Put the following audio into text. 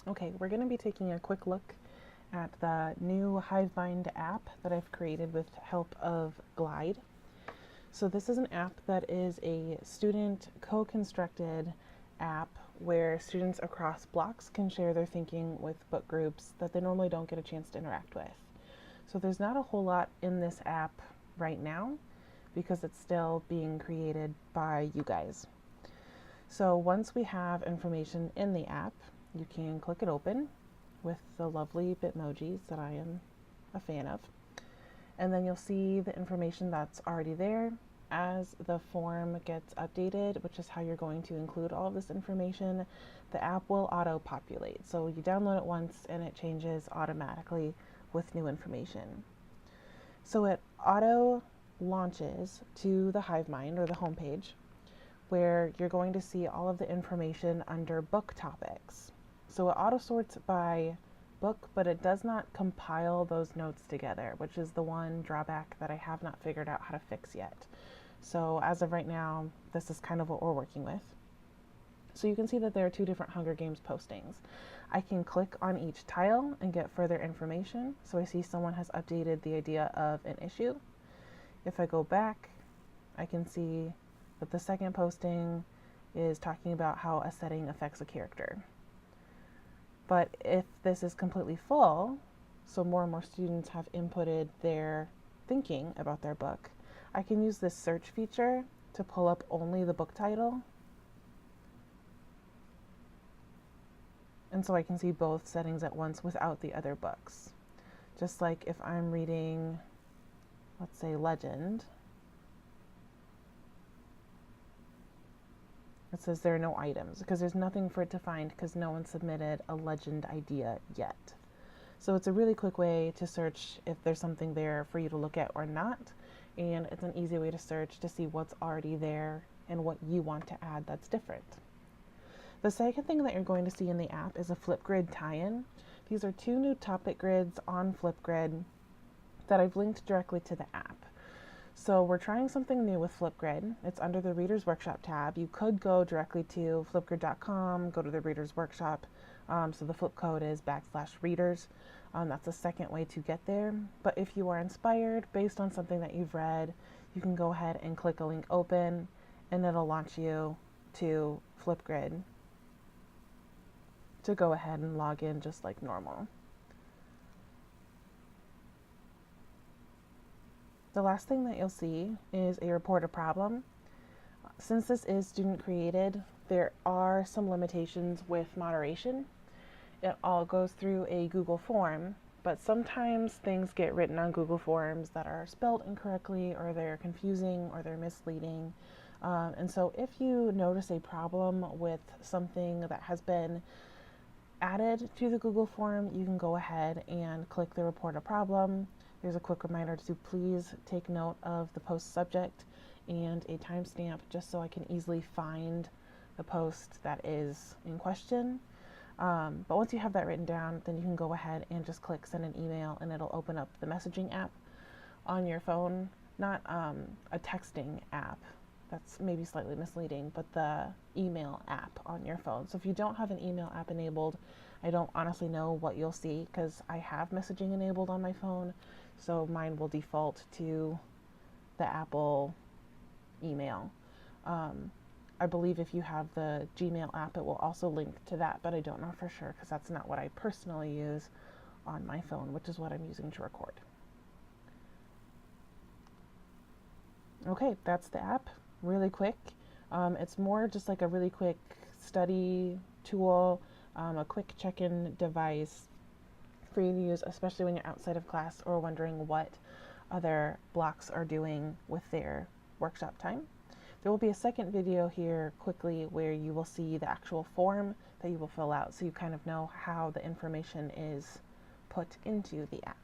Okay, we're going to be taking a quick look at the new HiveMind app that I've created with help of Glide. So this is an app that is a student co-constructed app where students across blocks can share their thinking with book groups that they normally don't get a chance to interact with. So there's not a whole lot in this app right now because it's still being created by you guys. So once we have information in the app, you can click it open with the lovely Bitmojis that I am a fan of. And then you'll see the information that's already there. As the form gets updated, which is how you're going to include all of this information, the app will auto-populate. So you download it once and it changes automatically with new information. So it auto launches to the HiveMind or the homepage, where you're going to see all of the information under book topics. So it auto sorts by book, but it does not compile those notes together, which is the one drawback that I have not figured out how to fix yet. So as of right now, this is kind of what we're working with. So you can see that there are two different Hunger Games postings. I can click on each tile and get further information. So I see someone has updated the idea of an issue. If I go back, I can see that the second posting is talking about how a setting affects a character. But if this is completely full, so more and more students have inputted their thinking about their book, I can use this search feature to pull up only the book title. And so I can see both settings at once without the other books. Just like if I'm reading, let's say, Legend, it says there are no items because there's nothing for it to find because no one submitted a legend idea yet. So it's a really quick way to search if there's something there for you to look at or not. And it's an easy way to search to see what's already there and what you want to add that's different. The second thing that you're going to see in the app is a Flipgrid tie-in. These are two new topic grids on Flipgrid that I've linked directly to the app. So we're trying something new with Flipgrid. It's under the Reader's Workshop tab. You could go directly to flipgrid.com, go to the Reader's Workshop. So the flip code is /readers. That's the second way to get there. But if you are inspired based on something that you've read, you can go ahead and click a link open and it'll launch you to Flipgrid to go ahead and log in just like normal. The last thing that you'll see is a report a problem. Since this is student created, there are some limitations with moderation. It all goes through a Google form, but sometimes things get written on Google Forms that are spelled incorrectly, or they're confusing, or they're misleading. And so if you notice a problem with something that has been added to the Google form, you can go ahead and click the report a problem. There's a quick reminder to please take note of the post subject and a timestamp just so I can easily find the post that is in question. But once you have that written down, then you can go ahead and just click send an email and it'll open up the messaging app on your phone, not a texting app. That's maybe slightly misleading, but the email app on your phone. So if you don't have an email app enabled, I don't honestly know what you'll see because I have messaging enabled on my phone. So mine will default to the Apple email. I believe if you have the Gmail app, it will also link to that, but I don't know for sure because that's not what I personally use on my phone, which is what I'm using to record. Okay, that's the app. Really quick. It's more just like a really quick study tool, a quick check-in device for you to use, especially when you're outside of class or wondering what other blocks are doing with their workshop time. There will be a second video here quickly where you will see the actual form that you will fill out so you kind of know how the information is put into the app.